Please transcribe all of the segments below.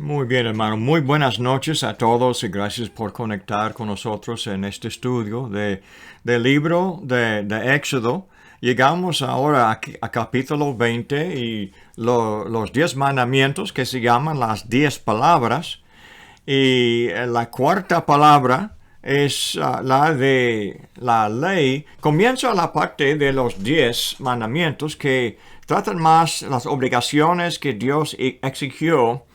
Muy bien, hermano. Muy buenas noches a todos y gracias por conectar con nosotros en este estudio del libro de Éxodo. Llegamos ahora a capítulo 20 y los 10 mandamientos que se llaman las 10 palabras. Y la cuarta palabra es la de la ley. Comienza la parte de los 10 mandamientos que tratan más las obligaciones que Dios exigió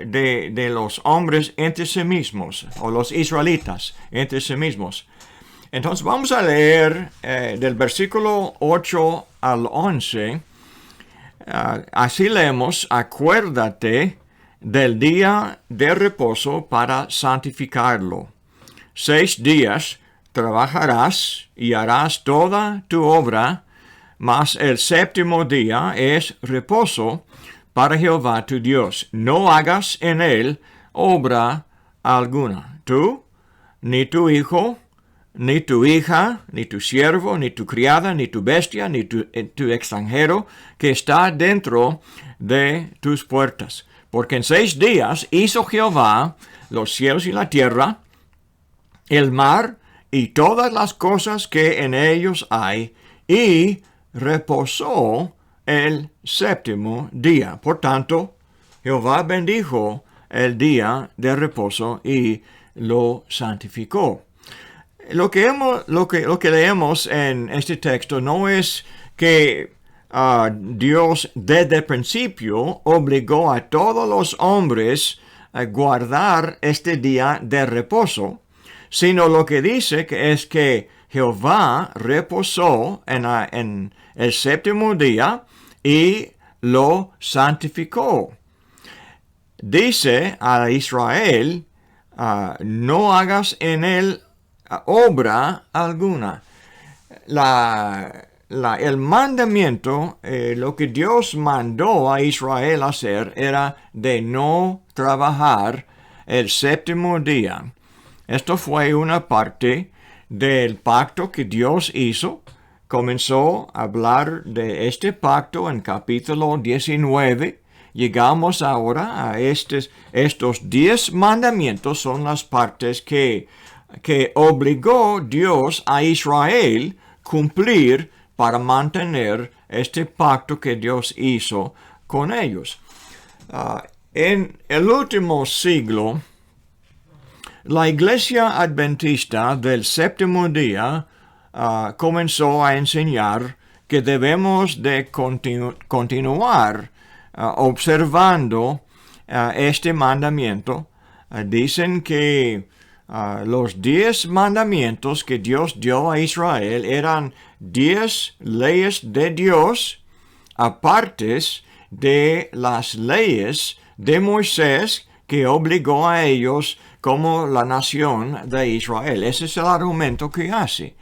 de los hombres entre sí mismos, o los israelitas entre sí mismos. Entonces vamos a leer del versículo 8 al 11. Así leemos: acuérdate del día de reposo para santificarlo. 6 días trabajarás y harás toda tu obra, mas el séptimo día es reposo para Jehová tu Dios. No hagas en él obra alguna. Tú, ni tu hijo, ni tu hija, ni tu siervo, ni tu criada, ni tu bestia, ni tu extranjero que está dentro de tus puertas. Porque en 6 días hizo Jehová los cielos y la tierra, el mar y todas las cosas que en ellos hay, y reposó el séptimo día. Por tanto, Jehová bendijo el día de reposo y lo santificó. Lo que leemos en este texto no es que Dios desde el principio obligó a todos los hombres a guardar este día de reposo, sino lo que dice es que Jehová reposó en el séptimo día y lo santificó. Dice a Israel, no hagas en él obra alguna. El mandamiento, lo que Dios mandó a Israel hacer era de no trabajar el séptimo día. Esto fue una parte del pacto que Dios hizo. Comenzó a hablar de este pacto en capítulo 19. Llegamos ahora a estos 10 mandamientos. Son las partes que obligó Dios a Israel cumplir para mantener este pacto que Dios hizo con ellos. En el último siglo, la Iglesia Adventista del séptimo día comenzó a enseñar que debemos de continuar observando este mandamiento. Dicen que los 10 mandamientos que Dios dio a Israel eran 10 leyes de Dios, apartes de las leyes de Moisés que obligó a ellos como la nación de Israel. Ese es el argumento que hace.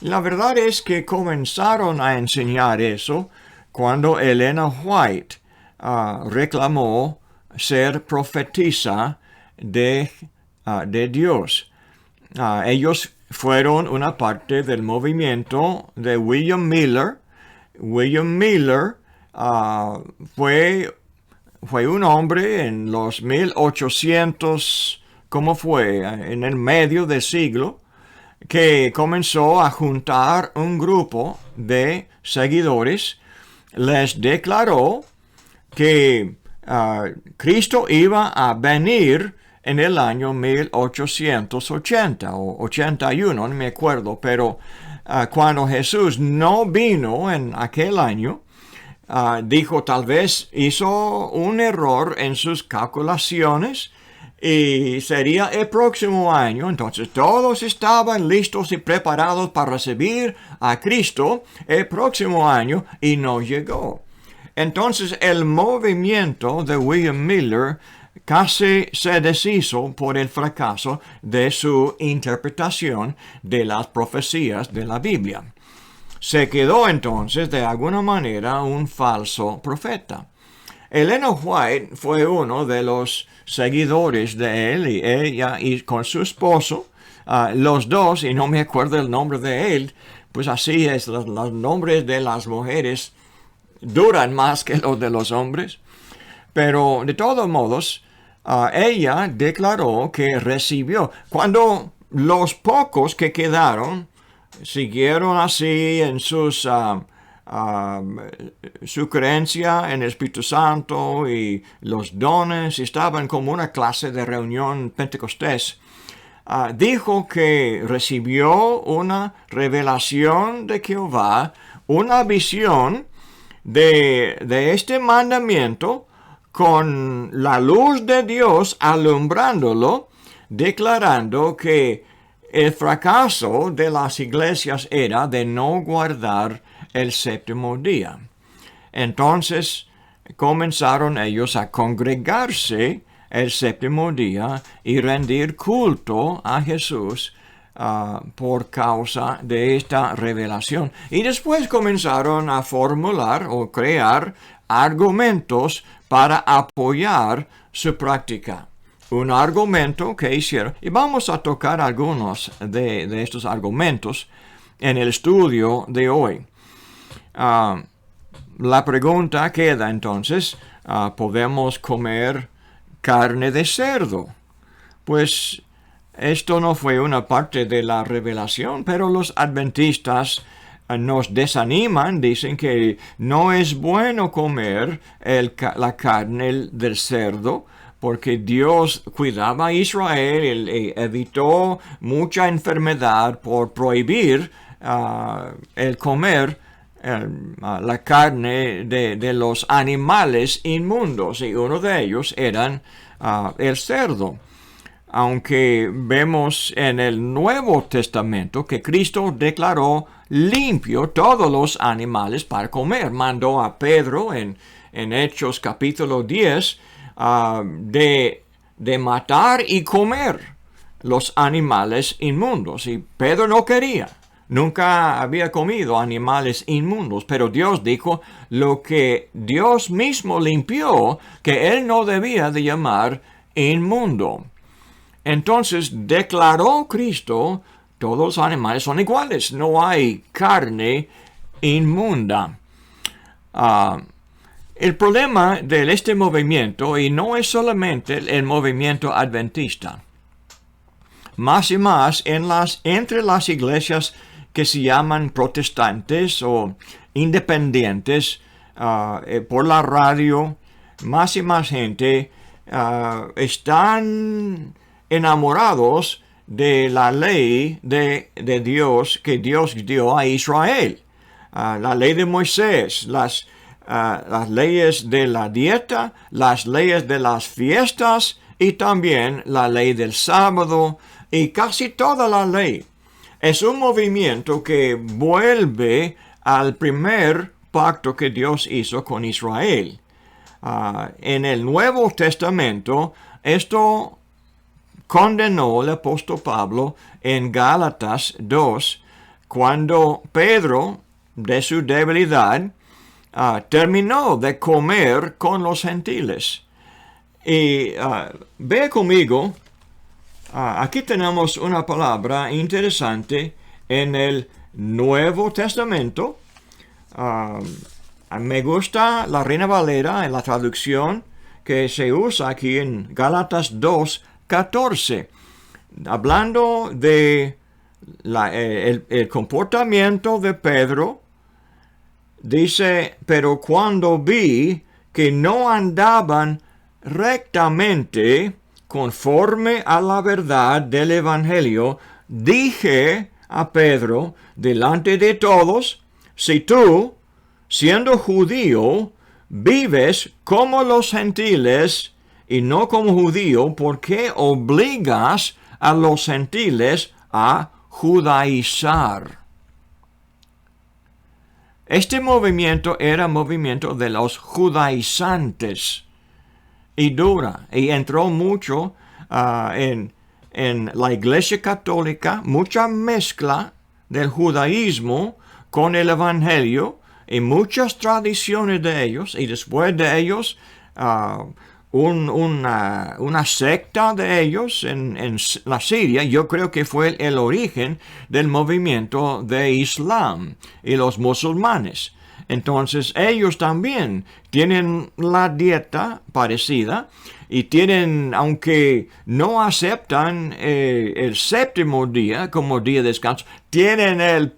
La verdad es que comenzaron a enseñar eso cuando Elena White reclamó ser profetisa de Dios. Ellos fueron una parte del movimiento de William Miller. William Miller fue un hombre en los 1800, ¿cómo fue? En el medio del siglo, que comenzó a juntar un grupo de seguidores. Les declaró que Cristo iba a venir en el año 1880 o 81, no me acuerdo, pero cuando Jesús no vino en aquel año, dijo tal vez hizo un error en sus calculaciones y sería el próximo año. Entonces todos estaban listos y preparados para recibir a Cristo el próximo año y no llegó. Entonces el movimiento de William Miller casi se deshizo por el fracaso de su interpretación de las profecías de la Biblia. Se quedó entonces de alguna manera un falso profeta. Elena White fue uno de los seguidores de él, y ella y con su esposo, los dos, y no me acuerdo el nombre de él, pues así es, los nombres de las mujeres duran más que los de los hombres. Pero de todos modos, ella declaró que recibió. Cuando los pocos que quedaron siguieron así en sus su creencia en el Espíritu Santo y los dones, estaban como una clase de reunión pentecostés, dijo que recibió una revelación de Jehová, una visión de este mandamiento con la luz de Dios alumbrándolo, declarando que el fracaso de las iglesias era de no guardar el séptimo día. Entonces comenzaron ellos a congregarse el séptimo día y rendir culto a Jesús por causa de esta revelación. Y después comenzaron a formular o crear argumentos para apoyar su práctica. Un argumento que hicieron, y vamos a tocar algunos de estos argumentos en el estudio de hoy. La pregunta queda entonces, ¿podemos comer carne de cerdo? Pues esto no fue una parte de la revelación, pero los adventistas nos desaniman, dicen que no es bueno comer la carne del cerdo, porque Dios cuidaba a Israel y evitó mucha enfermedad por prohibir el comer la carne de los animales inmundos, y uno de ellos eran el cerdo. Aunque vemos en el Nuevo Testamento que Cristo declaró limpio todos los animales para comer. Mandó a Pedro en Hechos capítulo 10 de matar y comer los animales inmundos. Y Pedro no quería. Nunca había comido animales inmundos, pero Dios dijo lo que Dios mismo limpió, que él no debía de llamar inmundo. Entonces declaró Cristo, todos los animales son iguales, no hay carne inmunda. El problema de este movimiento, y no es solamente el movimiento adventista, más y más entre las iglesias que se llaman protestantes o independientes, por la radio, más y más gente están enamorados de la ley de Dios que Dios dio a Israel. La ley de Moisés, las leyes de la dieta, las leyes de las fiestas y también la ley del sábado y casi toda la ley. Es un movimiento que vuelve al primer pacto que Dios hizo con Israel. En el Nuevo Testamento, esto condenó el apóstol Pablo en Gálatas 2, cuando Pedro, de su debilidad, terminó de comer con los gentiles. Y ve conmigo, aquí tenemos una palabra interesante en el Nuevo Testamento. Me gusta la Reina Valera en la traducción que se usa aquí en Gálatas 2:14, hablando de el comportamiento de Pedro. Dice, pero cuando vi que no andaban rectamente conforme a la verdad del Evangelio, dije a Pedro delante de todos, si tú, siendo judío, vives como los gentiles y no como judío, ¿por qué obligas a los gentiles a judaizar? Este movimiento era movimiento de los judaizantes y entró mucho en la Iglesia Católica, mucha mezcla del judaísmo con el Evangelio y muchas tradiciones de ellos, y después de ellos una secta de ellos en la Siria. Yo creo que fue el origen del movimiento de Islam y los musulmanes. Entonces ellos también tienen la dieta parecida y tienen, aunque no aceptan el séptimo día como día de descanso, tienen el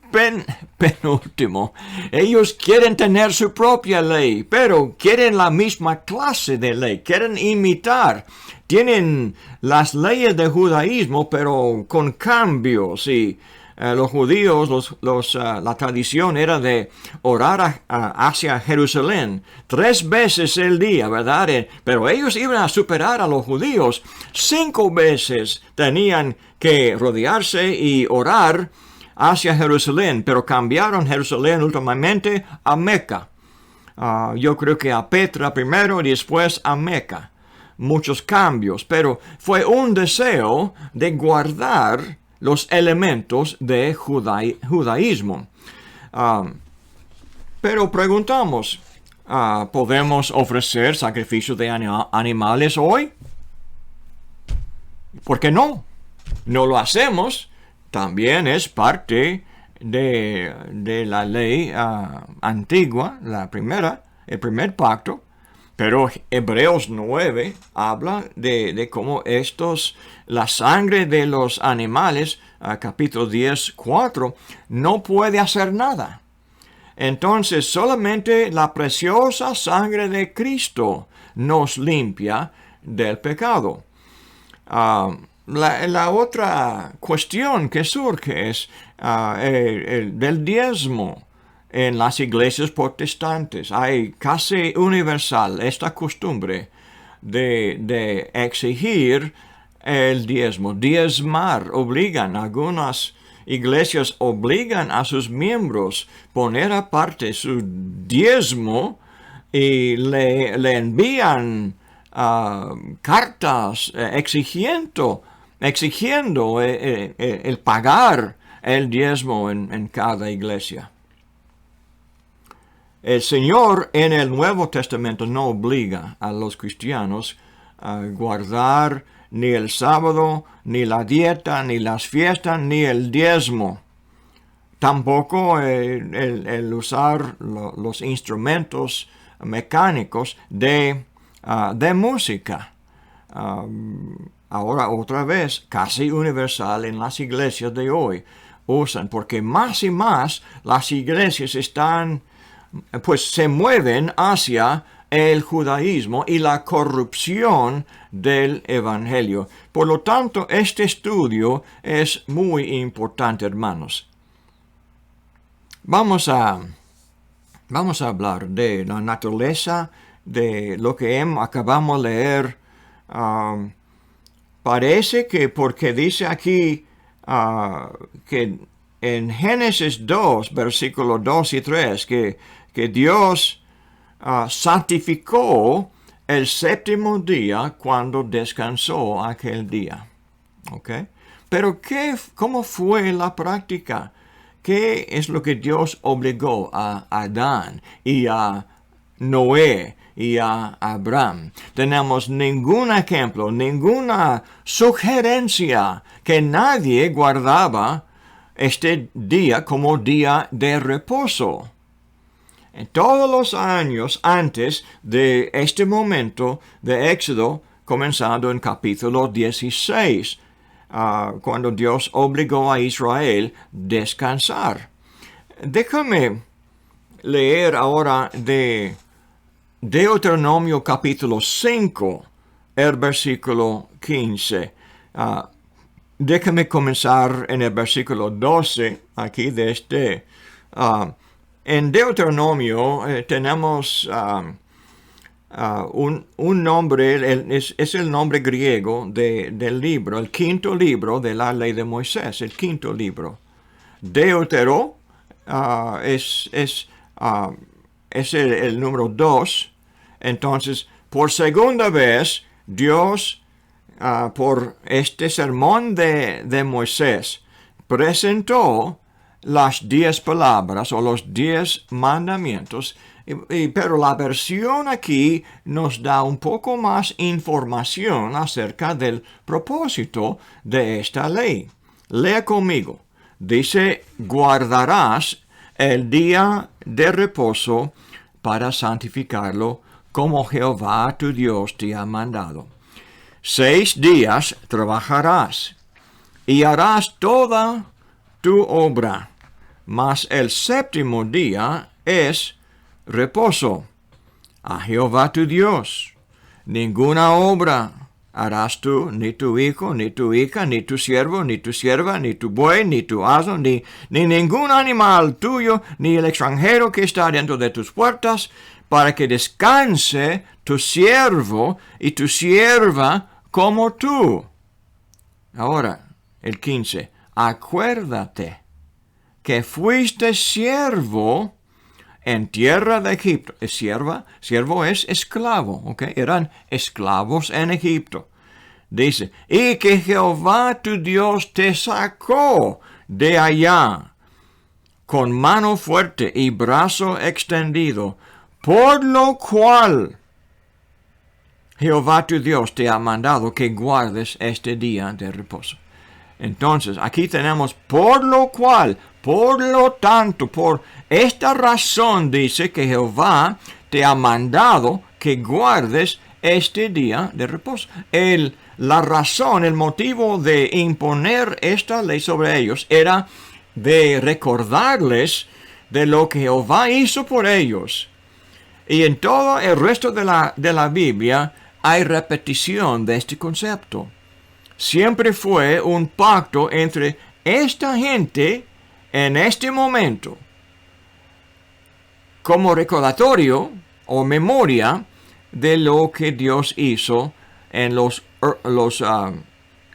penúltimo. Ellos quieren tener su propia ley, pero quieren la misma clase de ley, quieren imitar. Tienen las leyes del judaísmo, pero con cambios. Y los judíos, la tradición era de orar hacia Jerusalén 3 veces el día, ¿verdad? Pero ellos iban a superar a los judíos. 5 veces tenían que rodearse y orar hacia Jerusalén, pero cambiaron Jerusalén últimamente a Meca. Yo creo que a Petra primero y después a Meca. Muchos cambios, pero fue un deseo de guardar los elementos de judaísmo. Pero preguntamos, ¿podemos ofrecer sacrificios de animales hoy? ¿Por qué no? No lo hacemos. También es parte de la ley antigua, el primer pacto. Pero Hebreos 9 habla de cómo la sangre de los animales, capítulo 10, 4, no puede hacer nada. Entonces solamente la preciosa sangre de Cristo nos limpia del pecado. La otra cuestión que surge es del diezmo. En las iglesias protestantes hay casi universal esta costumbre de exigir el diezmo, diezmar. Algunas iglesias obligan a sus miembros poner aparte su diezmo y le envían cartas exigiendo el pagar el diezmo en cada iglesia. El Señor en el Nuevo Testamento no obliga a los cristianos a guardar ni el sábado, ni la dieta, ni las fiestas, ni el diezmo. Tampoco el usar los instrumentos mecánicos de música. Ahora otra vez, casi universal en las iglesias de hoy, usan, porque más y más las iglesias se mueven hacia el judaísmo y la corrupción del evangelio. Por lo tanto, este estudio es muy importante, hermanos. Vamos a hablar de la naturaleza de lo que acabamos de leer. Parece que porque dice aquí que en Génesis 2, versículos 2 y 3, que Dios santificó el séptimo día cuando descansó aquel día. ¿Okay? Pero ¿cómo fue la práctica? ¿Qué es lo que Dios obligó a Adán y a Noé y a Abraham? Tenemos ningún ejemplo, ninguna sugerencia que nadie guardaba este día como día de reposo. En todos los años antes de este momento de Éxodo, comenzando en capítulo 16, cuando Dios obligó a Israel a descansar. Déjame leer ahora de Deuteronomio capítulo 5, el versículo 15. Déjame comenzar en el versículo 12, aquí de en Deuteronomio tenemos un nombre, es el nombre griego del libro, el quinto libro de la ley de Moisés, el quinto libro. Deutero es el número 2. Entonces, por segunda vez, Dios, por este sermón de Moisés, presentó las 10 palabras o los 10 mandamientos, pero la versión aquí nos da un poco más información acerca del propósito de esta ley. Lea conmigo. Dice, guardarás el día de reposo para santificarlo, como Jehová tu Dios te ha mandado. 6 días trabajarás y harás toda tu obra, mas el séptimo día es reposo a Jehová tu Dios. Ninguna obra harás tú, ni tu hijo, ni tu hija, ni tu siervo, ni tu sierva, ni tu buey, ni tu asno, ni ningún animal tuyo, ni el extranjero que está dentro de tus puertas, para que descanse tu siervo y tu sierva como tú. Ahora, el 15. Acuérdate que fuiste siervo en tierra de Egipto. Siervo es esclavo, ¿ok? Eran esclavos en Egipto. Dice, y que Jehová tu Dios te sacó de allá con mano fuerte y brazo extendido, por lo cual Jehová tu Dios te ha mandado que guardes este día de reposo. Entonces, aquí tenemos por lo cual, por lo tanto, por esta razón dice que Jehová te ha mandado que guardes este día de reposo. La razón, el motivo de imponer esta ley sobre ellos era de recordarles de lo que Jehová hizo por ellos. Y en todo el resto de la Biblia hay repetición de este concepto. Siempre fue un pacto entre esta gente en este momento, como recordatorio o memoria de lo que Dios hizo en los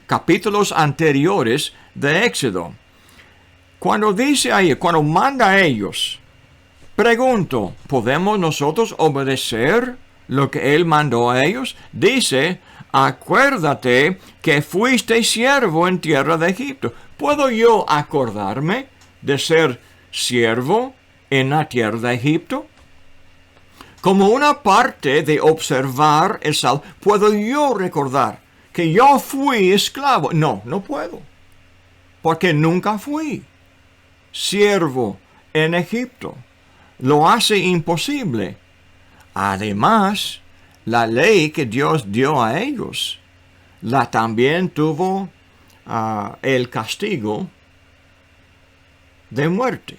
capítulos anteriores de Éxodo. Cuando dice ahí, cuando manda a ellos, pregunto, ¿podemos nosotros obedecer lo que Él mandó a ellos? Dice, acuérdate que fuiste siervo en tierra de Egipto. ¿Puedo yo acordarme de ser siervo en la tierra de Egipto? Como una parte de observar el Salmo, ¿puedo yo recordar que yo fui esclavo? No puedo, porque nunca fui siervo en Egipto. Lo hace imposible. Además, la ley que Dios dio a ellos, también tuvo el castigo de muerte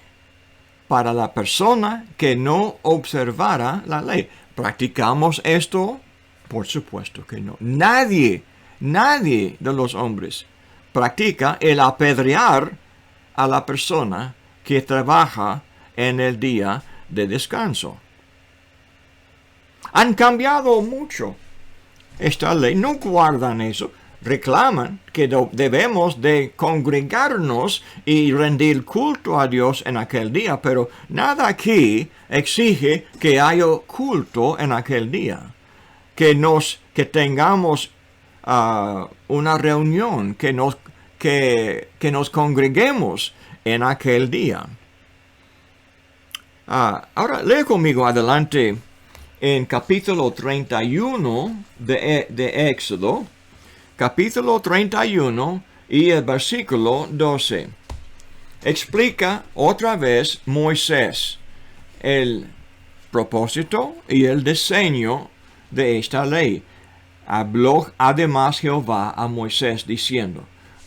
para la persona que no observara la ley. ¿Practicamos esto? Por supuesto que no. Nadie de los hombres practica el apedrear a la persona que trabaja en el día de descanso. Han cambiado mucho esta ley, no guardan eso, reclaman que debemos de congregarnos y rendir culto a Dios en aquel día, pero nada aquí exige que haya culto en aquel día, que tengamos una reunión, que nos congreguemos en aquel día. Ahora lee conmigo adelante en capítulo 31 de Éxodo, capítulo 31 y el versículo 12. Explica otra vez Moisés el propósito y el diseño de esta ley. Habló además Jehová a Moisés diciendo,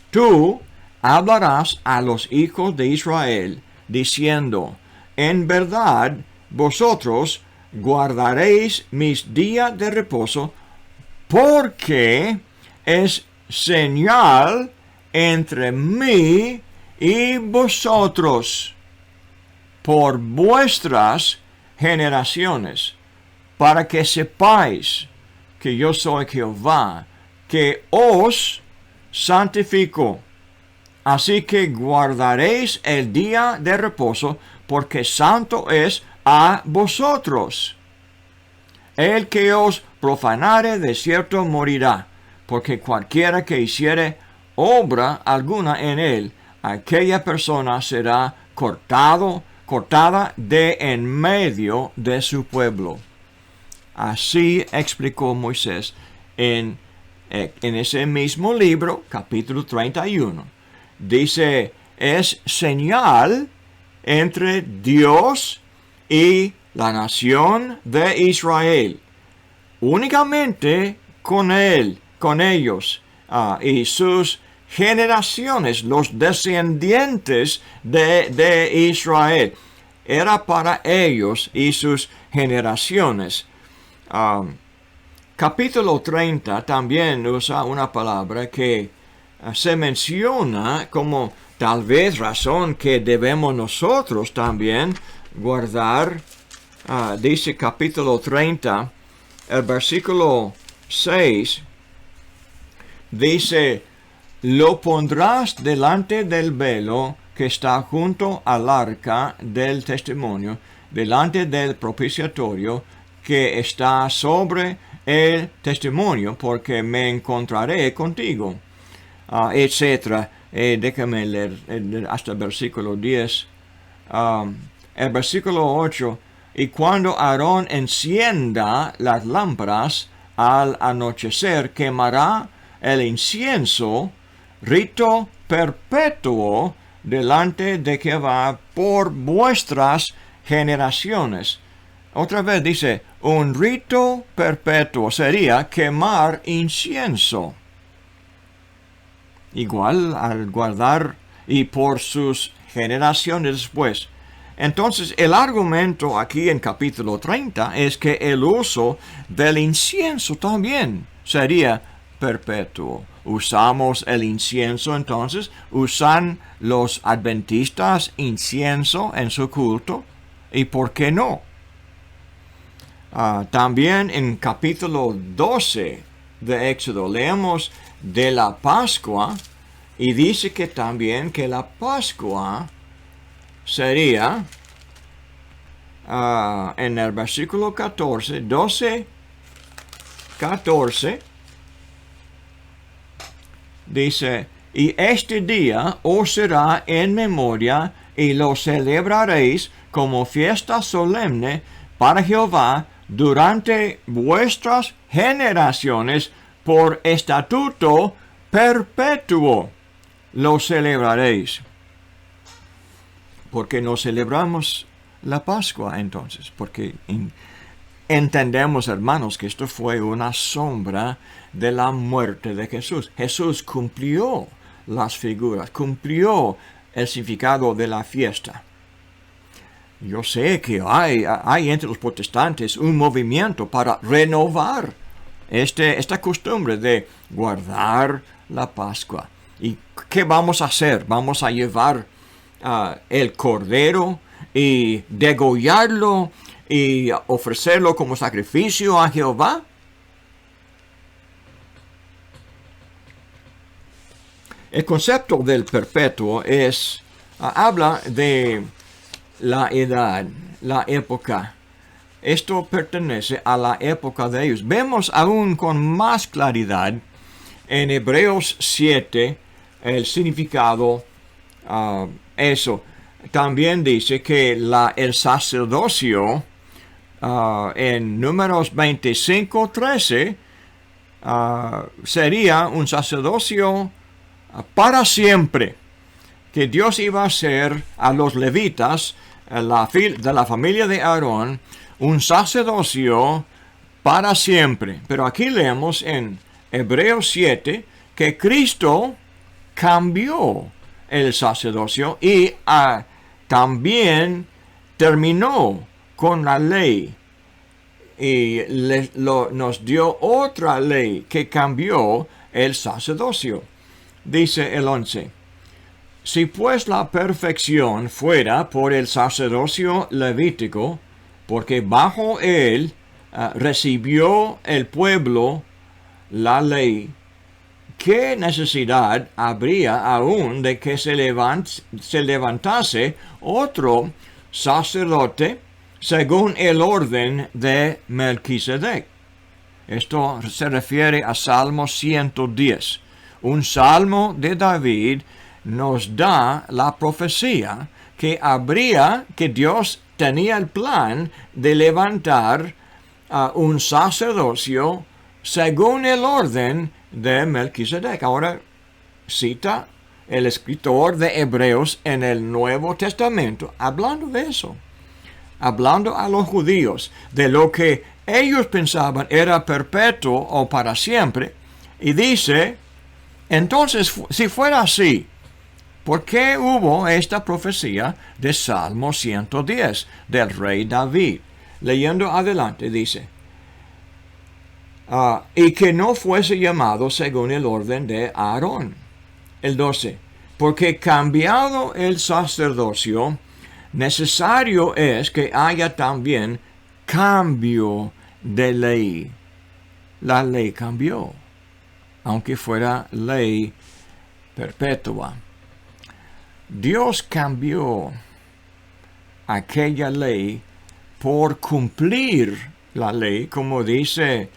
tú hablarás a los hijos de Israel diciendo, en verdad vosotros guardaréis mis días de reposo, porque es señal entre mí y vosotros por vuestras generaciones, para que sepáis que yo soy Jehová, que os santifico. Así que guardaréis el día de reposo, porque santo es a vosotros. El que os profanare de cierto morirá, porque cualquiera que hiciere obra alguna en él, aquella persona será cortada de en medio de su pueblo. Así explicó Moisés en ese mismo libro, capítulo 31. Dice, es señal entre Dios y la nación de Israel. Únicamente con él, con ellos y sus generaciones, los descendientes de Israel. Era para ellos y sus generaciones. Capítulo 30 también usa una palabra que se menciona como tal vez razón que debemos nosotros también guardar. Dice capítulo 30, el versículo 6, dice, lo pondrás delante del velo que está junto al arca del testimonio, delante del propiciatorio que está sobre el testimonio, porque me encontraré contigo, etc. Déjame leer hasta el versículo 10. El versículo 8, y cuando Aarón encienda las lámparas al anochecer, quemará el incienso, rito perpetuo delante de Jehová por vuestras generaciones. Otra vez dice, un rito perpetuo sería quemar incienso. Igual al guardar y por sus generaciones después. Entonces, el argumento aquí en capítulo 30 es que el uso del incienso también sería perpetuo. Usamos el incienso, entonces, ¿usan los adventistas incienso en su culto? ¿Y por qué no? También en capítulo 12 de Éxodo leemos de la Pascua y dice que también que la Pascua sería en el versículo 14, 12, 14, dice, y este día os será en memoria y lo celebraréis como fiesta solemne para Jehová durante vuestras generaciones por estatuto perpetuo. Lo celebraréis. Porque no celebramos la Pascua entonces, porque entendemos, hermanos, que esto fue una sombra de la muerte de Jesús. Jesús cumplió las figuras, cumplió el significado de la fiesta. Yo sé que hay entre los protestantes un movimiento para renovar esta costumbre de guardar la Pascua. ¿Y qué vamos a hacer? Vamos a llevar el cordero y degollarlo y ofrecerlo como sacrificio a Jehová. El concepto del perpetuo habla de la edad, la época. Esto pertenece a la época de ellos. Vemos aún con más claridad en Hebreos 7 el significado. Eso también dice que el sacerdocio en Números 25:13 sería un sacerdocio para siempre, que Dios iba a hacer a los levitas de la familia de Aarón un sacerdocio para siempre. Pero aquí leemos en Hebreos 7 que Cristo cambió el sacerdocio y también terminó con la ley y nos dio otra ley que cambió el sacerdocio. Dice el 11, si pues la perfección fuera por el sacerdocio levítico, porque bajo él recibió el pueblo la ley, ¿qué necesidad habría aún de que se levantase otro sacerdote según el orden de Melquisedec? Esto se refiere a Salmo 110. Un salmo de David nos da la profecía que Dios tenía el plan de levantar un sacerdocio según el orden de Melquisedec. Ahora cita el escritor de Hebreos en el Nuevo Testamento, hablando de eso, hablando a los judíos de lo que ellos pensaban era perpetuo o para siempre, y dice, entonces, si fuera así, ¿por qué hubo esta profecía de Salmo 110 del rey David? Leyendo adelante dice, y que no fuese llamado según el orden de Aarón. El 12, porque cambiado el sacerdocio, necesario es que haya también cambio de ley. La ley cambió, aunque fuera ley perpetua. Dios cambió aquella ley por cumplir la ley, como dice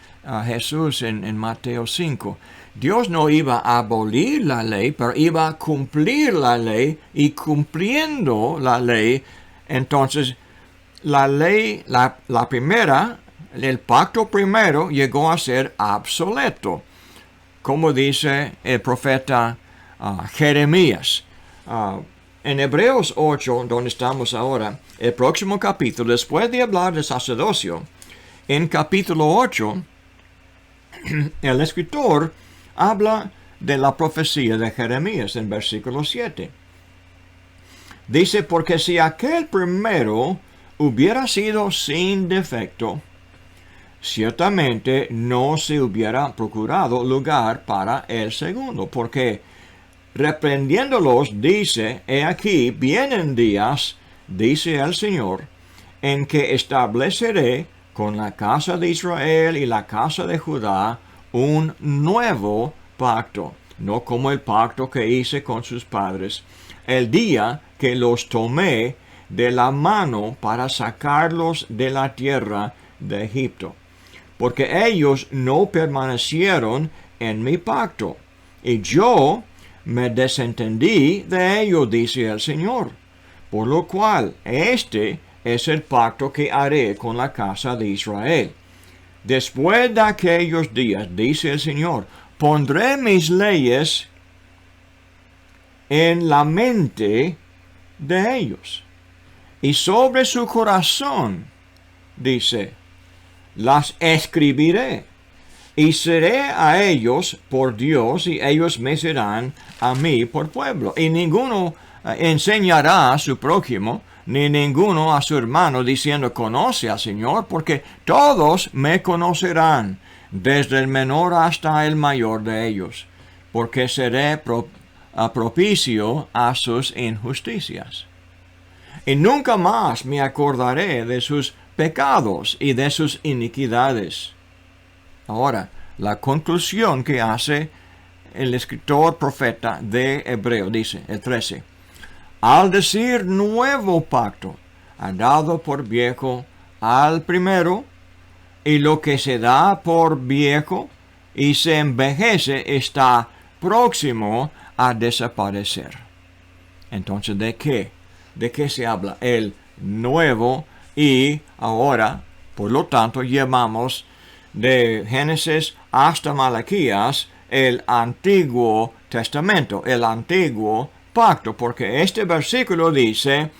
Jesús en Mateo 5. Dios no iba a abolir la ley, pero iba a cumplir la ley, y cumpliendo la ley, entonces la ley, la primera, el pacto primero llegó a ser obsoleto, como dice el profeta Jeremías. En Hebreos 8, donde estamos ahora, el próximo capítulo, después de hablar del sacerdocio, en capítulo 8, el escritor habla de la profecía de Jeremías en versículo 7. Dice, porque si aquel primero hubiera sido sin defecto, ciertamente no se hubiera procurado lugar para el segundo, porque reprendiéndolos dice, he aquí, vienen días, dice el Señor, en que estableceré con la casa de Israel y la casa de Judá un nuevo pacto, no como el pacto que hice con sus padres, el día que los tomé de la mano para sacarlos de la tierra de Egipto, porque ellos no permanecieron en mi pacto, y yo me desentendí de ello, dice el Señor, por lo cual este es el pacto que haré con la casa de Israel. Después de aquellos días, dice el Señor, pondré mis leyes en la mente de ellos, y sobre su corazón, dice, las escribiré, y seré a ellos por Dios, y ellos me serán a mí por pueblo. Y ninguno enseñará a su prójimo, ni ninguno a su hermano, diciendo, conoce al Señor, porque todos me conocerán, desde el menor hasta el mayor de ellos, porque seré propicio a sus injusticias. Y nunca más me acordaré de sus pecados y de sus iniquidades. Ahora, la conclusión que hace el escritor profeta de Hebreo, dice el 13, al decir nuevo pacto, ha dado por viejo al primero, y lo que se da por viejo y se envejece está próximo a desaparecer. Entonces, ¿de qué? ¿De qué se habla? El nuevo, y ahora, por lo tanto, llamamos de Génesis hasta Malaquías el Antiguo Testamento, el Antiguo Pacto, porque este versículo dice,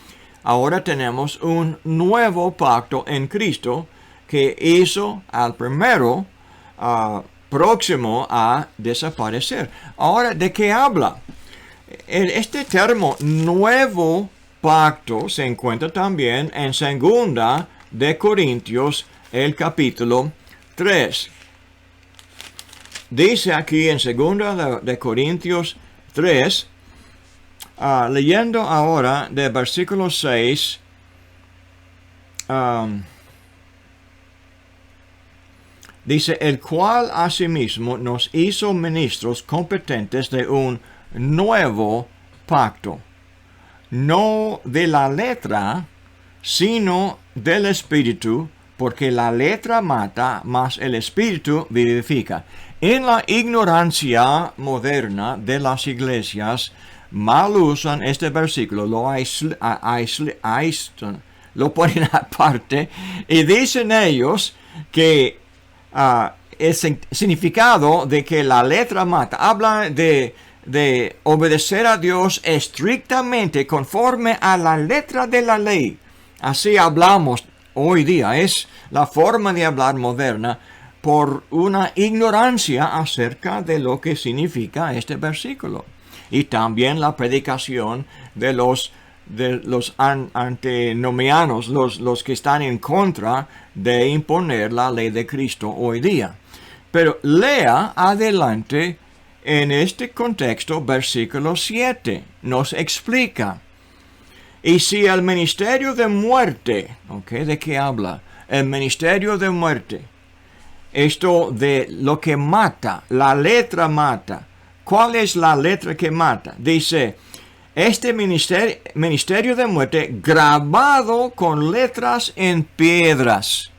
ahora tenemos un nuevo pacto en Cristo que hizo al primero próximo a desaparecer. Ahora, ¿de qué habla? Este término nuevo pacto se encuentra también en 2 de Corintios, el capítulo 3. Dice aquí en 2 de Corintios 3, leyendo ahora de versículo 6, dice, el cual asimismo nos hizo ministros competentes de un nuevo pacto, no de la letra, sino del Espíritu, porque la letra mata, mas el Espíritu vivifica. En la ignorancia moderna de las iglesias, mal usan este versículo, lo ponen aparte, y dicen ellos que el significado de que la letra mata, habla de de obedecer a Dios estrictamente conforme a la letra de la ley. Así hablamos hoy día. Es la forma de hablar moderna por una ignorancia acerca de lo que significa este versículo. Y también la predicación de los antinomianos, los que están en contra de imponer la ley de Cristo hoy día. Pero lea adelante en este contexto, versículo 7, nos explica. Y si el ministerio de muerte, ¿de qué habla? El ministerio de muerte. Esto de lo que mata, la letra mata. ¿Cuál es la letra que mata? Dice, este ministerio de muerte grabado con letras en piedras.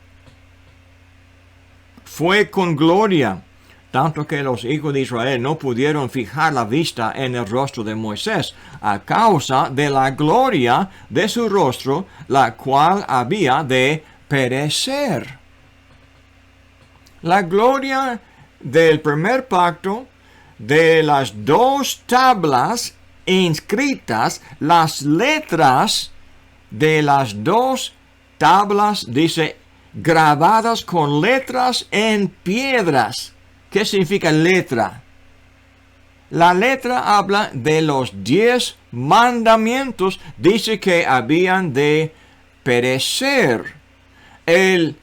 Fue con gloria, tanto que los hijos de Israel no pudieron fijar la vista en el rostro de Moisés, a causa de la gloria de su rostro, la cual había de perecer. La gloria del primer pacto, de las dos tablas inscritas, las letras de las dos tablas, dice, grabadas con letras en piedras. ¿Qué significa letra? La letra habla de los 10 mandamientos. Dice que habían de perecer. El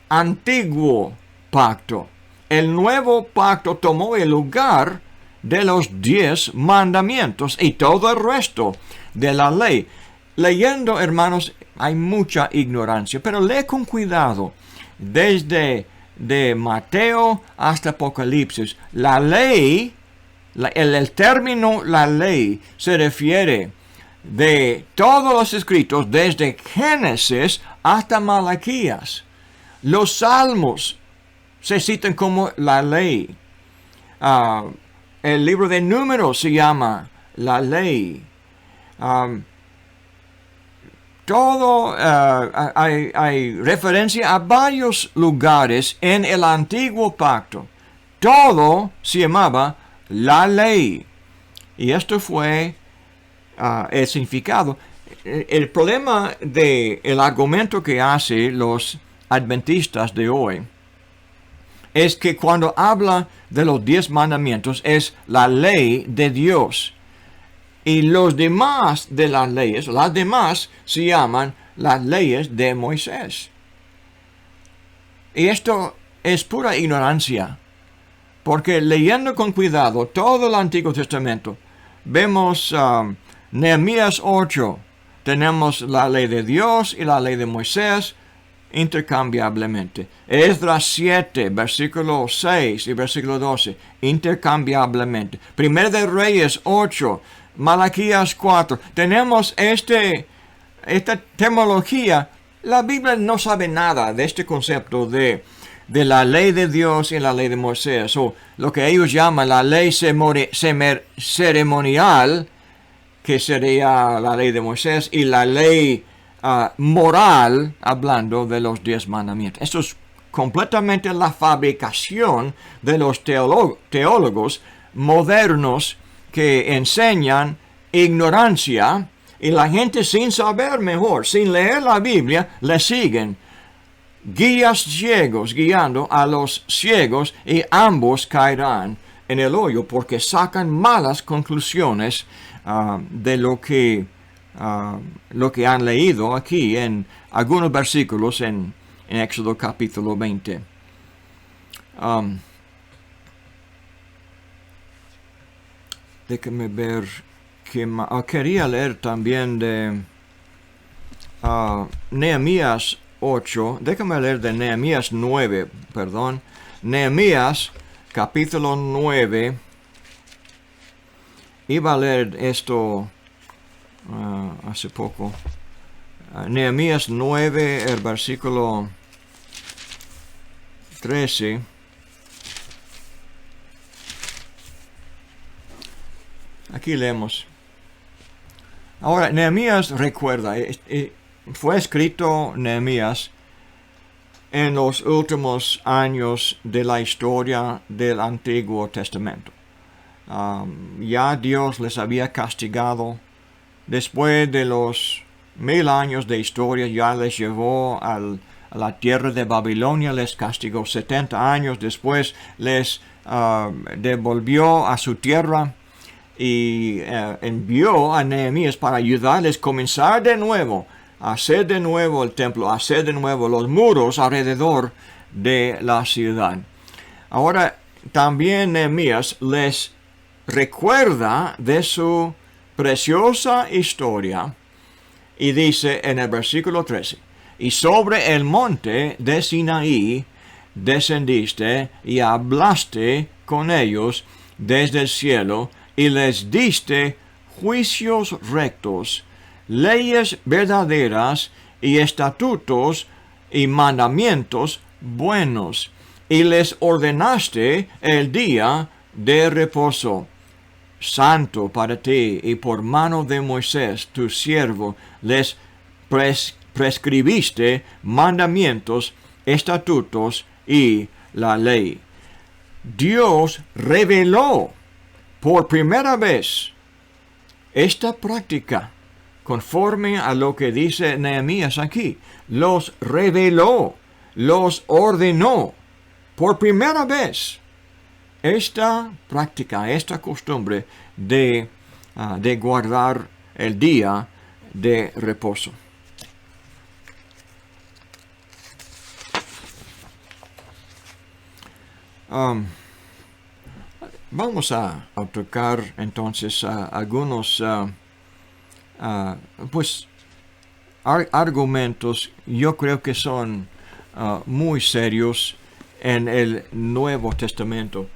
antiguo pacto. El nuevo pacto tomó el lugar de los 10 mandamientos y todo el resto de la ley. Leyendo, hermanos, hay mucha ignorancia, pero lee con cuidado. Desde de Mateo hasta Apocalipsis, la ley, el término la ley se refiere de todos los escritos desde Génesis hasta Malaquías. Los salmos se citan como la ley. El libro de Números se llama la ley. Hay referencia a varios lugares en el antiguo pacto. Todo se llamaba la ley. Y esto fue el significado. El problema del argumento que hacen los adventistas de hoy es que cuando habla de los 10 mandamientos es la ley de Dios. Y los demás de las demás se llaman las leyes de Moisés. Y esto es pura ignorancia, porque leyendo con cuidado todo el Antiguo Testamento, vemos Nehemías 8, tenemos la ley de Dios y la ley de Moisés intercambiablemente. Esdras 7, versículo 6 y versículo 12, intercambiablemente. Primero de Reyes 8, Malaquías 4. Tenemos esta terminología. La Biblia no sabe nada de este concepto de la ley de Dios y la ley de Moisés, o lo que ellos llaman la ley ceremonial, que sería la ley de Moisés, y la ley moral, hablando de los 10 mandamientos. Esto es completamente la fabricación de los teólogos modernos que enseñan ignorancia, y la gente sin saber mejor, sin leer la Biblia, le siguen. Guías ciegos guiando a los ciegos, y ambos caerán en el hoyo porque sacan malas conclusiones de lo que han leído aquí en algunos versículos en Éxodo capítulo 20. Déjame ver qué más. Quería leer también de Nehemías 8. Déjame leer de Nehemías 9, perdón. Nehemías capítulo 9. Iba a leer esto hace poco. Nehemías 9, el versículo 13. Aquí leemos. Ahora, Nehemías recuerda, fue escrito Nehemías en los últimos años de la historia del Antiguo Testamento. ya Dios les había castigado. Después de los 1000 años de historia ya les llevó a la tierra de Babilonia, les castigó 70 años, después les devolvió a su tierra y envió a Nehemías para ayudarles a comenzar de nuevo, a hacer de nuevo el templo, a hacer de nuevo los muros alrededor de la ciudad. Ahora también Nehemías les recuerda de su preciosa historia y dice en el versículo 13: y sobre el monte de Sinaí descendiste y hablaste con ellos desde el cielo y les diste juicios rectos, leyes verdaderas y estatutos y mandamientos buenos, y les ordenaste el día de reposo santo para ti, y por mano de Moisés tu siervo les prescribiste mandamientos, estatutos y la ley. Dios reveló por primera vez esta práctica conforme a lo que dice Nehemías aquí. Los reveló, los ordenó por primera vez esta práctica, esta costumbre de guardar el día de reposo. Vamos a tocar entonces algunos argumentos, yo creo que son muy serios en el Nuevo Testamento.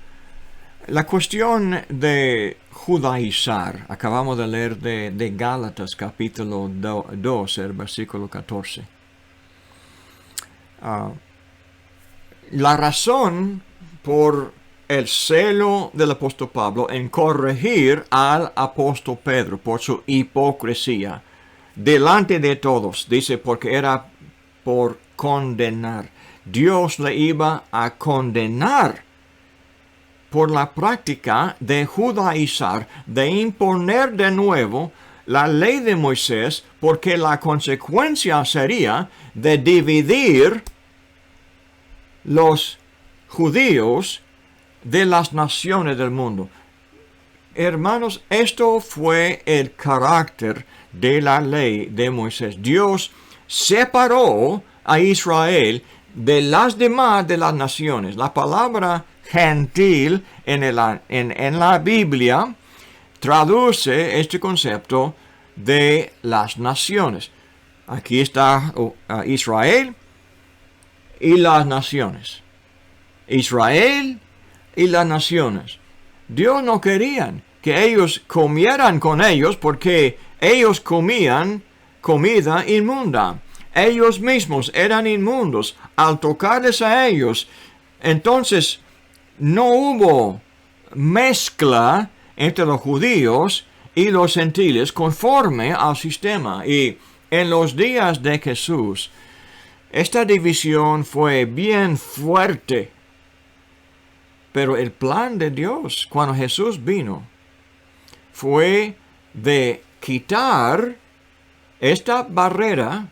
La cuestión de judaizar, acabamos de leer de Gálatas capítulo 2, el versículo 14. La razón por el celo del apóstol Pablo en corregir al apóstol Pedro por su hipocresía delante de todos, dice, porque era por condenar. Dios le iba a condenar por la práctica de judaizar, de imponer de nuevo la ley de Moisés, porque la consecuencia sería de dividir los judíos de las naciones del mundo. Hermanos, esto fue el carácter de la ley de Moisés. Dios separó a Israel de las demás de las naciones. La palabra gentil en la Biblia traduce este concepto de las naciones. Aquí está Israel y las naciones. Israel y las naciones. Dios no quería que ellos comieran con ellos porque ellos comían comida inmunda. Ellos mismos eran inmundos al tocarles a ellos. Entonces, no hubo mezcla entre los judíos y los gentiles conforme al sistema. Y en los días de Jesús, esta división fue bien fuerte. Pero el plan de Dios, cuando Jesús vino, fue de quitar esta barrera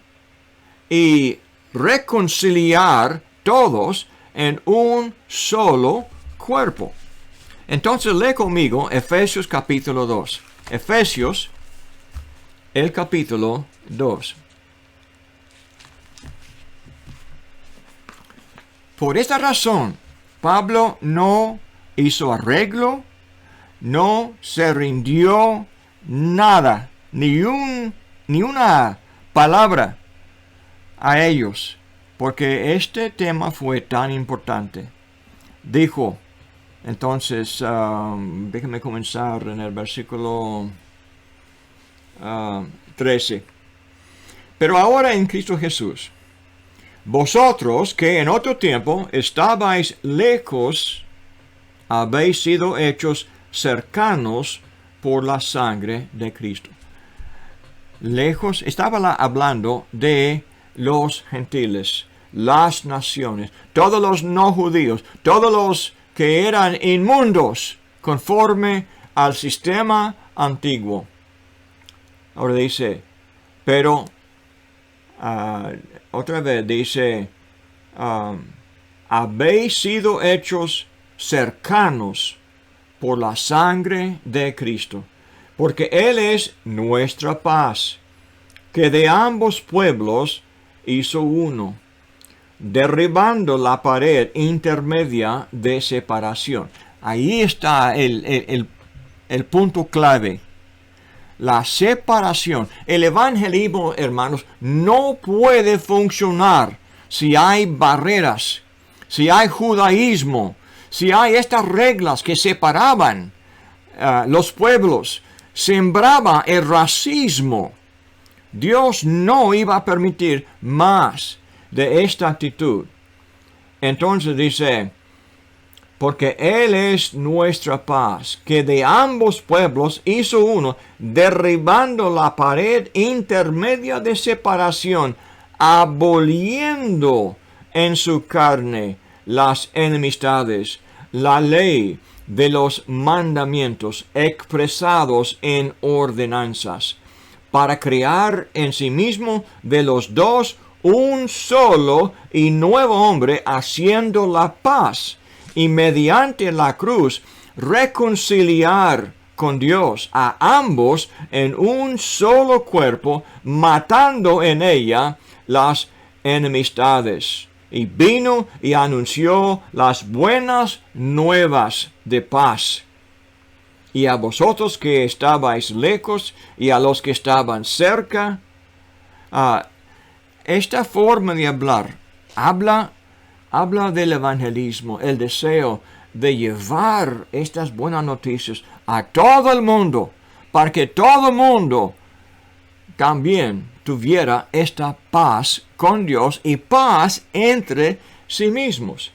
y reconciliar todos en un solo cuerpo. Entonces lee conmigo Efesios capítulo 2. Efesios, el capítulo 2. Por esta razón, Pablo no hizo arreglo, no se rindió nada, ni una palabra a ellos, porque este tema fue tan importante. Dijo, entonces, déjenme comenzar en el versículo 13. Pero ahora en Cristo Jesús, vosotros que en otro tiempo estabais lejos, habéis sido hechos cercanos por la sangre de Cristo. Lejos, estaba hablando de los gentiles, las naciones, todos los no judíos, todos los que eran inmundos conforme al sistema antiguo. Ahora dice, pero, otra vez dice, habéis sido hechos cercanos por la sangre de Cristo, porque Él es nuestra paz, que de ambos pueblos hizo uno, derribando la pared intermedia de separación. Ahí está el punto clave. La separación. El evangelismo, hermanos, no puede funcionar si hay barreras, si hay judaísmo, si hay estas reglas que separaban los pueblos, sembraba el racismo. Dios no iba a permitir más de esta actitud. Entonces dice, porque Él es nuestra paz, que de ambos pueblos hizo uno, derribando la pared intermedia de separación, aboliendo en su carne las enemistades, la ley de los mandamientos expresados en ordenanzas, para crear en sí mismo de los dos un solo y nuevo hombre, haciendo la paz, y mediante la cruz reconciliar con Dios a ambos en un solo cuerpo, matando en ella las enemistades. Y vino y anunció las buenas nuevas de paz. Y a vosotros que estabais lejos y a los que estaban cerca, esta forma de hablar habla del evangelismo, el deseo de llevar estas buenas noticias a todo el mundo, para que todo el mundo también tuviera esta paz con Dios y paz entre sí mismos.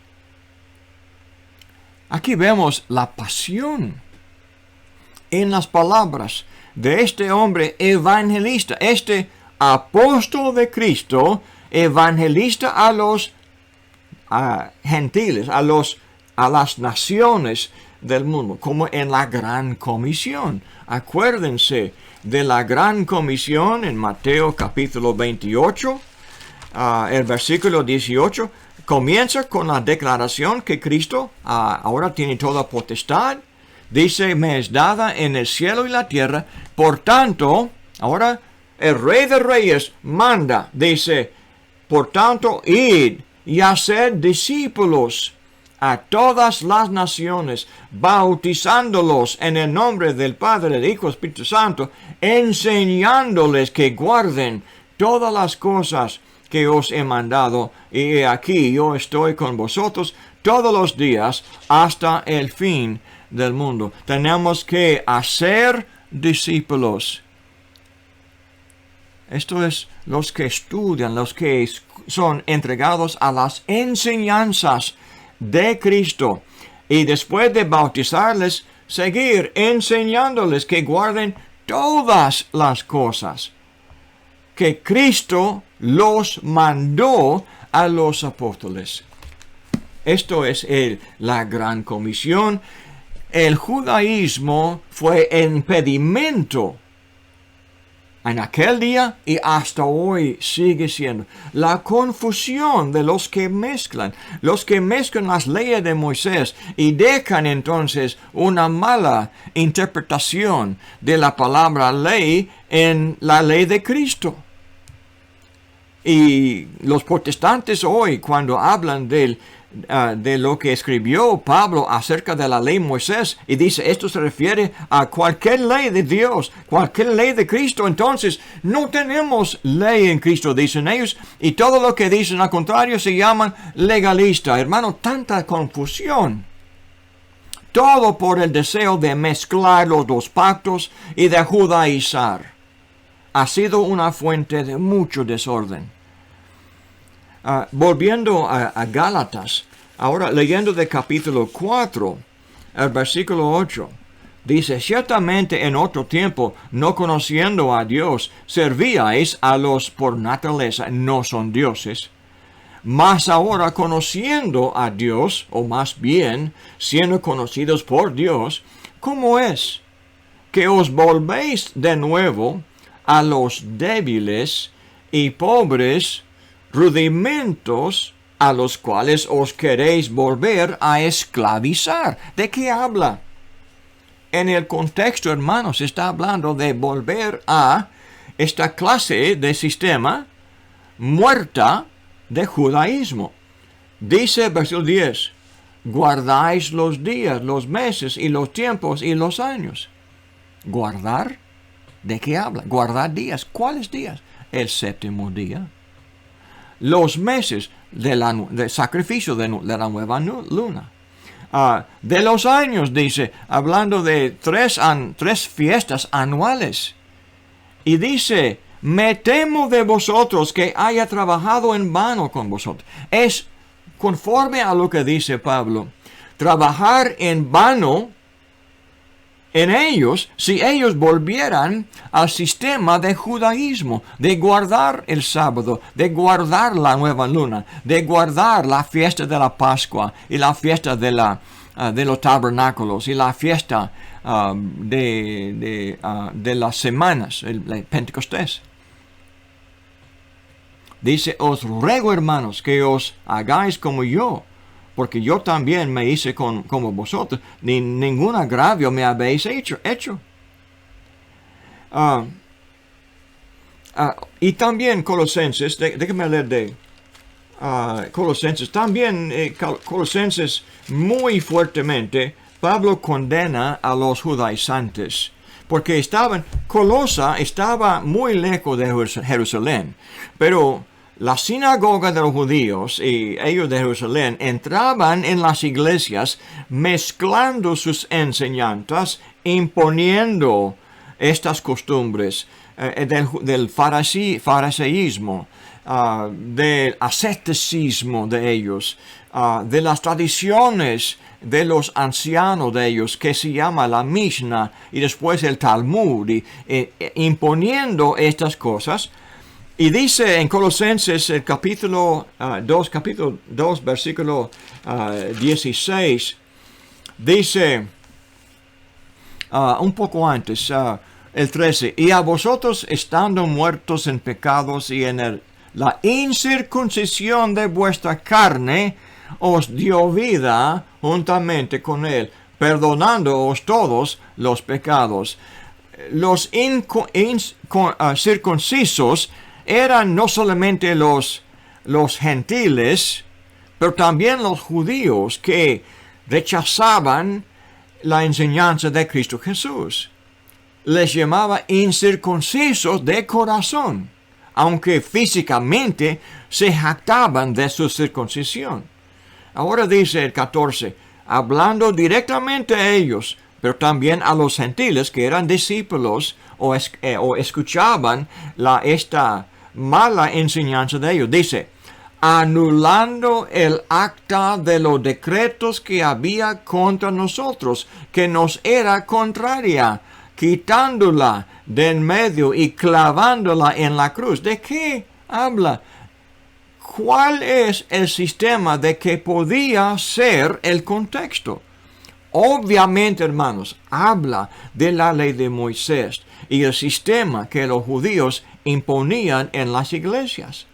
Aquí vemos la pasión en las palabras de este hombre evangelista, este apóstol de Cristo, evangelista a los gentiles, a las naciones del mundo, como en la gran comisión. Acuérdense de la gran comisión en Mateo capítulo 28, el versículo 18, comienza con la declaración que Cristo ahora tiene toda potestad. Dice, me es dada en el cielo y la tierra. Por tanto, ahora el Rey de Reyes manda, dice, por tanto, id y haced discípulos a todas las naciones, bautizándolos en el nombre del Padre, del Hijo y del Espíritu Santo, enseñándoles que guarden todas las cosas que os he mandado, y aquí yo estoy con vosotros todos los días hasta el fin del mundo. Tenemos que hacer discípulos. Esto es los que estudian, los que son entregados a las enseñanzas de Cristo. Y después de bautizarles, seguir enseñándoles que guarden todas las cosas que Cristo los mandó a los apóstoles. Esto es la gran comisión. El judaísmo fue impedimento en aquel día y hasta hoy sigue siendo. La confusión de los que mezclan las leyes de Moisés y dejan entonces una mala interpretación de la palabra ley en la ley de Cristo. Y los protestantes hoy, cuando hablan de lo que escribió Pablo acerca de la ley de Moisés, y dice, esto se refiere a cualquier ley de Dios, cualquier ley de Cristo, entonces no tenemos ley en Cristo, dicen ellos, y todo lo que dicen al contrario se llaman legalista. Hermano, tanta confusión. Todo por el deseo de mezclar los dos pactos y de judaizar. Ha sido una fuente de mucho desorden. Volviendo a Gálatas, ahora leyendo del capítulo 4, el versículo 8, dice, ciertamente en otro tiempo, no conociendo a Dios, servíais a los por naturaleza, no son dioses. Mas ahora conociendo a Dios, o más bien, siendo conocidos por Dios, ¿Cómo es que os volvéis de nuevo a los débiles y pobres rudimentos a los cuales os queréis volver a esclavizar? ¿De qué habla? En el contexto, hermanos, está hablando de volver a esta clase de sistema muerta de judaísmo. Dice versículo 10, guardáis los días, los meses y los tiempos y los años. ¿Guardar? ¿De qué habla? Guardar días. ¿Cuáles días? El séptimo día. Los meses del sacrificio de la nueva luna. De los años, dice, hablando de tres fiestas anuales. Y dice, me temo de vosotros que haya trabajado en vano con vosotros. Es conforme a lo que dice Pablo, trabajar en vano en ellos si ellos volvieran al sistema de judaísmo, de guardar el sábado, de guardar la nueva luna, de guardar la fiesta de la Pascua y la fiesta de los tabernáculos y la fiesta de las semanas, el Pentecostés. Dice, os ruego, hermanos, que os hagáis como yo, porque yo también me hice como vosotros, ni ningún agravio me habéis hecho. Y también Colosenses, déjame leer de Colosenses, también Colosenses muy fuertemente, Pablo condena a los judaizantes, porque Colosa estaba muy lejos de Jerusalén, pero la sinagoga de los judíos y ellos de Jerusalén entraban en las iglesias mezclando sus enseñanzas, imponiendo estas costumbres del fariseísmo, del asceticismo de ellos, de las tradiciones de los ancianos de ellos, que se llama la Mishnah y después el Talmud, imponiendo estas cosas. Y dice en Colosenses el capítulo 2, versículo 16, dice un poco antes, el 13, y a vosotros estando muertos en pecados y en la incircuncisión de vuestra carne, os dio vida juntamente con él, perdonándoos todos los pecados. Los circuncisos eran no solamente los gentiles, pero también los judíos que rechazaban la enseñanza de Cristo Jesús. Les llamaba incircuncisos de corazón, aunque físicamente se jactaban de su circuncisión. Ahora dice el 14, hablando directamente a ellos, pero también a los gentiles que eran discípulos o escuchaban esta mala enseñanza de ellos. Dice, anulando el acta de los decretos que había contra nosotros, que nos era contraria, quitándola de en medio y clavándola en la cruz. ¿De qué habla? ¿Cuál es el sistema de que podía ser el contexto? Obviamente, hermanos, habla de la ley de Moisés y el sistema que los judíos imponían en las iglesias.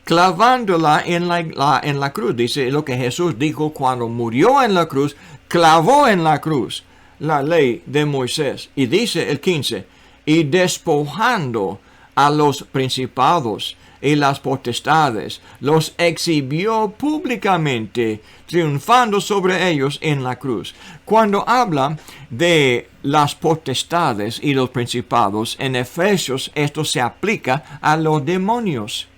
Clavándola en la cruz, dice lo que Jesús dijo cuando murió en la cruz, clavó en la cruz la ley de Moisés. Y dice el 15, y despojando a los principados y las potestades, los exhibió públicamente, triunfando sobre ellos en la cruz. Cuando habla de las potestades y los principados, en Efesios esto se aplica a los demonios.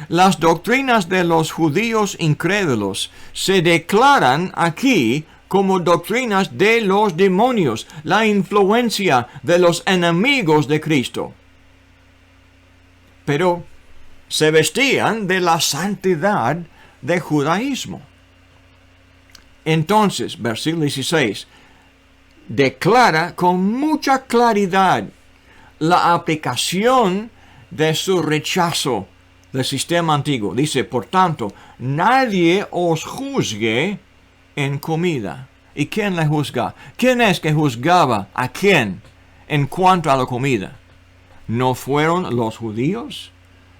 Las doctrinas de los judíos incrédulos se declaran aquí como doctrinas de los demonios, la influencia de los enemigos de Cristo. Pero se vestían de la santidad del judaísmo. Entonces, versículo 16, declara con mucha claridad la aplicación de su rechazo del sistema antiguo. Dice, por tanto, nadie os juzgue en comida. ¿Y quién le juzga? ¿Quién es que juzgaba a quién en cuanto a la comida? ¿No fueron los judíos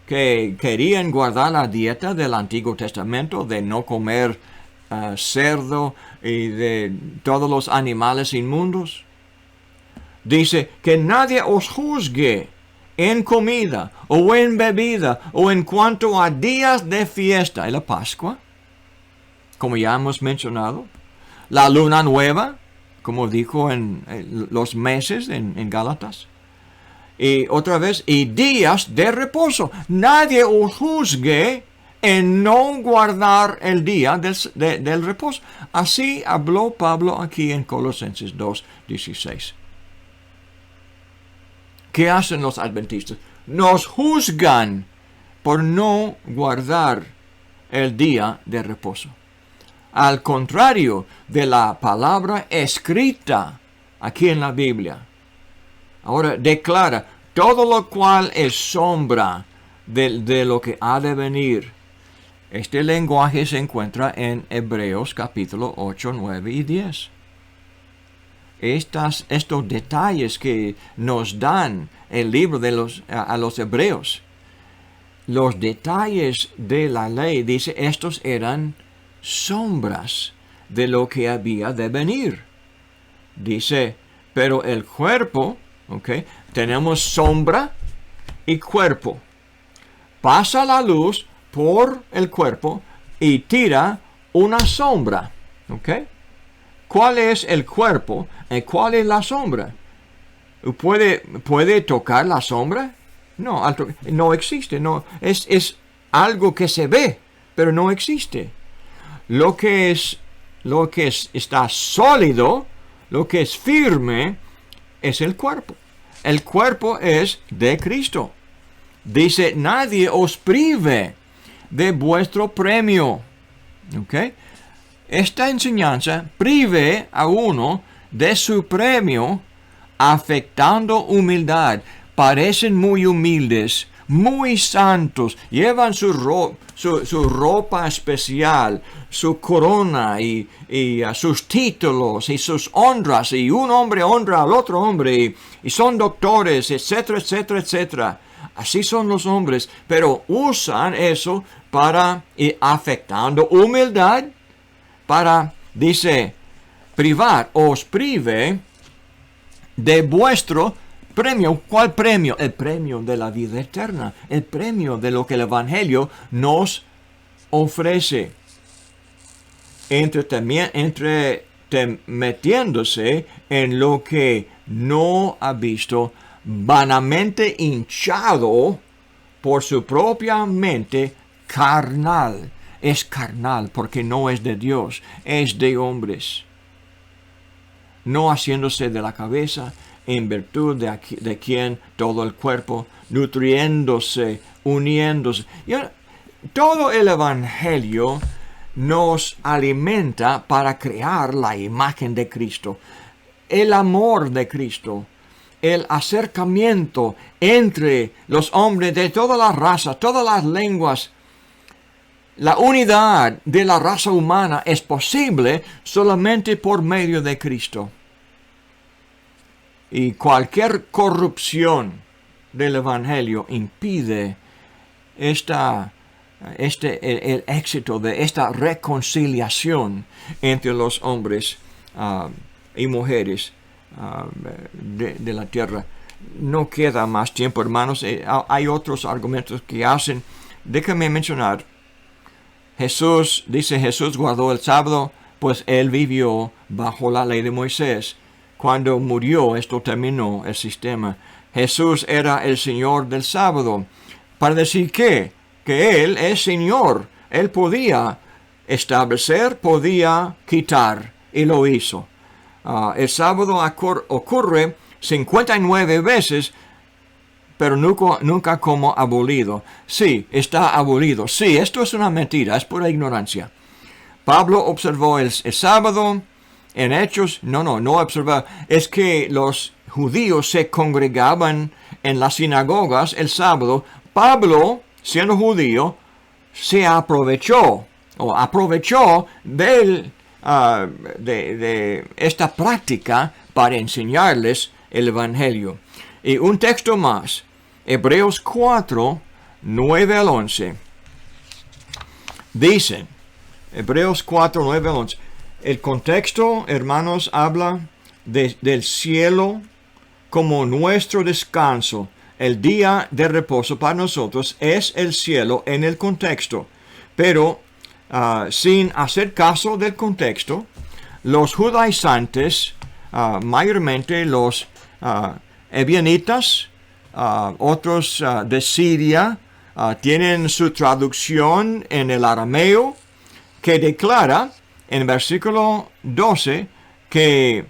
que querían guardar la dieta del Antiguo Testamento de no comer cerdo y de todos los animales inmundos? Dice que nadie os juzgue en comida o en bebida o en cuanto a días de fiesta. ¿Y la Pascua? Como ya hemos mencionado. La luna nueva, como dijo en los meses en Gálatas. Y otra vez, y días de reposo. Nadie os juzgue en no guardar el día del reposo. Así habló Pablo aquí en Colosenses 2:16. ¿Qué hacen los adventistas? Nos juzgan por no guardar el día de reposo. Al contrario de la palabra escrita aquí en la Biblia. Ahora declara, todo lo cual es sombra de lo que ha de venir. Este lenguaje se encuentra en Hebreos capítulo 8, 9 y 10. Estos detalles que nos dan el libro a los hebreos. Los detalles de la ley, dice, estos eran sombras de lo que había de venir. Dice, pero el cuerpo, tenemos sombra y cuerpo. Pasa la luz por el cuerpo y tira una sombra. ¿Cuál es el cuerpo y cuál es la sombra? ¿Puede tocar la sombra? No existe. No, es algo que se ve, pero no existe. Lo que está sólido, lo que es firme, es el cuerpo. El cuerpo es de Cristo. Dice, nadie os prive de vuestro premio. Esta enseñanza prive a uno de su premio afectando humildad. Parecen muy humildes, muy santos, llevan su ropa especial, su corona y sus títulos y sus honras, y un hombre honra al otro hombre, y son doctores, etcétera, etcétera, etcétera. Así son los hombres, pero usan eso para ir afectando humildad, para, dice, os prive de vuestro premio. ¿Cuál premio? El premio de la vida eterna, el premio de lo que el Evangelio nos ofrece. Metiéndose en lo que no ha visto, vanamente hinchado por su propia mente carnal. Es carnal porque no es de Dios, es de hombres. No haciéndose de la cabeza, en virtud de quien todo el cuerpo, nutriéndose, uniéndose. Todo el Evangelio nos alimenta para crear la imagen de Cristo, el amor de Cristo, el acercamiento entre los hombres de todas las razas, todas las lenguas. La unidad de la raza humana es posible solamente por medio de Cristo. Y cualquier corrupción del Evangelio impide el éxito de esta reconciliación entre los hombres y mujeres de la tierra. No queda más tiempo, hermanos. Hay otros argumentos que hacen. Déjame mencionar. Jesús guardó el sábado, pues él vivió bajo la ley de Moisés. Cuando murió, esto terminó el sistema. Jesús era el Señor del sábado. Para decir que Él es Señor. Él podía establecer, podía quitar, y lo hizo. El sábado ocurre 59 veces, pero nunca como abolido. Sí, está abolido. Sí, esto es una mentira, es pura ignorancia. Pablo observó el sábado. En Hechos, no observaba. Es que los judíos se congregaban en las sinagogas el sábado. Pablo, siendo judío, se aprovechó del de esta práctica para enseñarles el Evangelio. Y un texto más, Hebreos 4, 9 al 11. Dicen, Hebreos 4, 9 al 11. El contexto, hermanos, habla del cielo como nuestro descanso. El día de reposo para nosotros es el cielo en el contexto. Pero sin hacer caso del contexto, los judaizantes, mayormente los ebionitas, otros de Siria, tienen su traducción en el arameo que declara en versículo 12 que,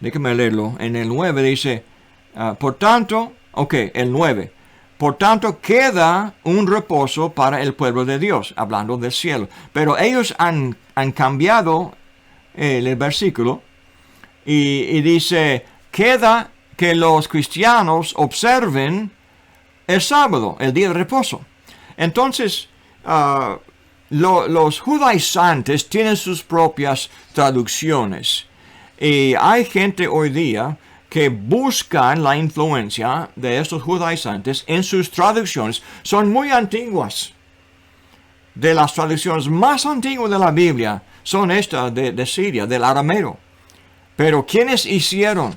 déjeme leerlo, en el 9 dice, el 9, por tanto queda un reposo para el pueblo de Dios, hablando del cielo. Pero ellos han cambiado el versículo y dice, queda que los cristianos observen el sábado, el día de reposo. Entonces, los judaizantes tienen sus propias traducciones. Y hay gente hoy día que buscan la influencia de estos judaizantes en sus traducciones. Son muy antiguas. De las traducciones más antiguas de la Biblia son estas de Siria, del arameo. Pero quienes hicieron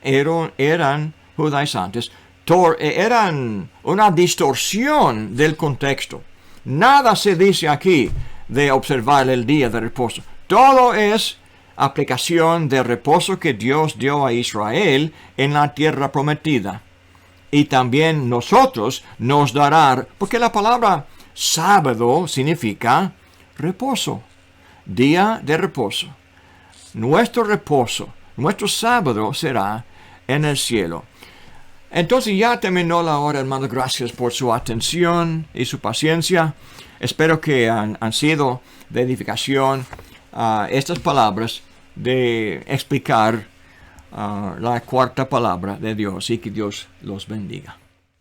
eran judaizantes. Eran una distorsión del contexto. Nada se dice aquí de observar el día de reposo. Todo es aplicación del reposo que Dios dio a Israel en la tierra prometida. Y también nosotros nos dará, porque la palabra sábado significa reposo, día de reposo. Nuestro reposo, nuestro sábado será en el cielo. Entonces ya terminó la hora, hermanos. Gracias por su atención y su paciencia. Espero que han sido de edificación estas palabras de explicar la cuarta palabra de Dios, y que Dios los bendiga.